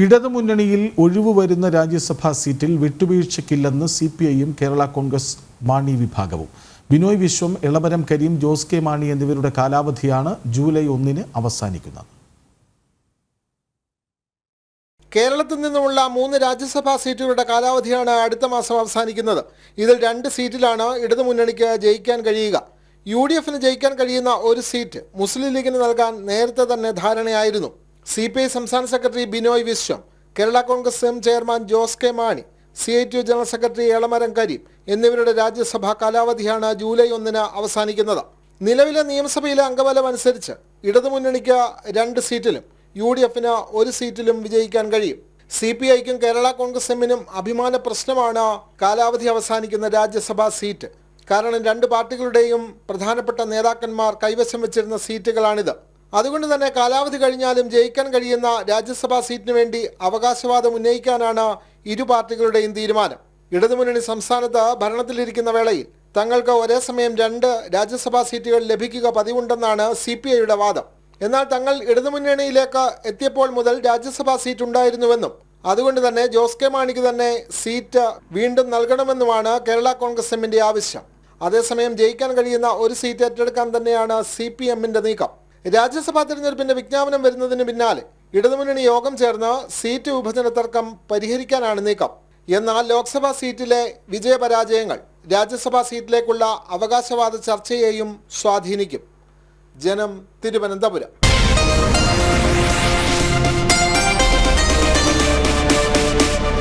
ഇടതുമുന്നണിയിൽ ഒഴിവ് വരുന്ന രാജ്യസഭാ സീറ്റിൽ വിട്ടുവീഴ്ചയ്ക്കില്ലെന്ന് CPIയും കേരള കോൺഗ്രസ് മാണി വിഭാഗവും. ബിനോയ് വിശ്വം, എളമരം കരീം, ജോസ് കെ മാണി എന്നിവരുടെ കാലാവധിയാണ് ജൂലൈ 1-ന് അവസാനിക്കുന്നത്. കേരളത്തിൽ നിന്നുമുള്ള 3 രാജ്യസഭാ സീറ്റുകളുടെ കാലാവധിയാണ് അടുത്ത മാസം അവസാനിക്കുന്നത്. ഇതിൽ 2 സീറ്റിലാണ് ഇടതുമുന്നണിക്ക് ജയിക്കാൻ കഴിയുക. UDFന് ജയിക്കാൻ കഴിയുന്ന ഒരു സീറ്റ് മുസ്ലിം ലീഗിന് നൽകാൻ നേരത്തെ തന്നെ ധാരണയായിരുന്നു. CPI സംസ്ഥാന secretary Binoy Viswam, Kerala Congress chairman Jose K Mani, CITU general secretary Elamaram Kareem എന്നിവരുടെ രാജ്യസഭാ കാലാവധിയാണ് ജൂലൈ 1-ന് അവസാനിക്കുന്നത്. നിലവിലെ നിയമസഭയിലെ അംഗബലം അനുസരിച്ച് ഇടതുമുന്നണിക്ക് 2 സീറ്റിലും UDFന് 1 സീറ്റിലും വിജയിക്കാൻ കഴിയും. CPIക്കും കേരള കോൺഗ്രസ് എമ്മിനും അഭിമാന പ്രശ്നമാണ് കാലാവധി അവസാനിക്കുന്ന രാജ്യസഭാ സീറ്റ്. കാരണം 2 പാർട്ടികളുടെയും പ്രധാനപ്പെട്ട നേതാക്കന്മാർ കൈവശം വെച്ചിരുന്ന സീറ്റുകളാണിത്. അതുകൊണ്ട് തന്നെ കാലാവധി കഴിഞ്ഞാലും ജയിക്കാൻ കഴിയുന്ന രാജ്യസഭാ സീറ്റിന് വേണ്ടി അവകാശവാദം ഉന്നയിക്കാനാണ് ഇരു പാർട്ടികളുടെയും തീരുമാനം. ഇടതുമുന്നണി സംസ്ഥാനത്ത് ഭരണത്തിലിരിക്കുന്ന വേളയിൽ തങ്ങൾക്ക് ഒരേ സമയം 2 രാജ്യസഭാ സീറ്റുകൾ ലഭിക്കുക പതിവുണ്ടെന്നാണ് CPIയുടെ വാദം. എന്നാൽ തങ്ങൾ ഇടതുമുന്നണിയിലേക്ക് എത്തിയപ്പോൾ മുതൽ രാജ്യസഭാ സീറ്റ് ഉണ്ടായിരുന്നുവെന്നും അതുകൊണ്ട് തന്നെ ജോസ് കെ മാണിക്ക് തന്നെ സീറ്റ് വീണ്ടും നൽകണമെന്നുമാണ് കേരള കോൺഗ്രസ് എമ്മിന്റെ ആവശ്യം. അതേസമയം ജയിക്കാൻ കഴിയുന്ന ഒരു സീറ്റ് ഏറ്റെടുക്കാൻ തന്നെയാണ് CPMന്റെ നീക്കം. രാജ്യസഭാ തെരഞ്ഞെടുപ്പിന്റെ വിജ്ഞാപനം വരുന്നതിന് പിന്നാലെ ഇടതുമുന്നണി യോഗം ചേർന്ന് സീറ്റ് വിഭജന തർക്കം പരിഹരിക്കാനാണ് നീക്കം. എന്നാൽ ലോക്സഭാ സീറ്റിലെ വിജയപരാജയങ്ങൾ രാജ്യസഭാ സീറ്റിലേക്കുള്ള അവകാശവാദ ചർച്ചയെയും സ്വാധീനിക്കും. ജനം, തിരുവനന്തപുരം.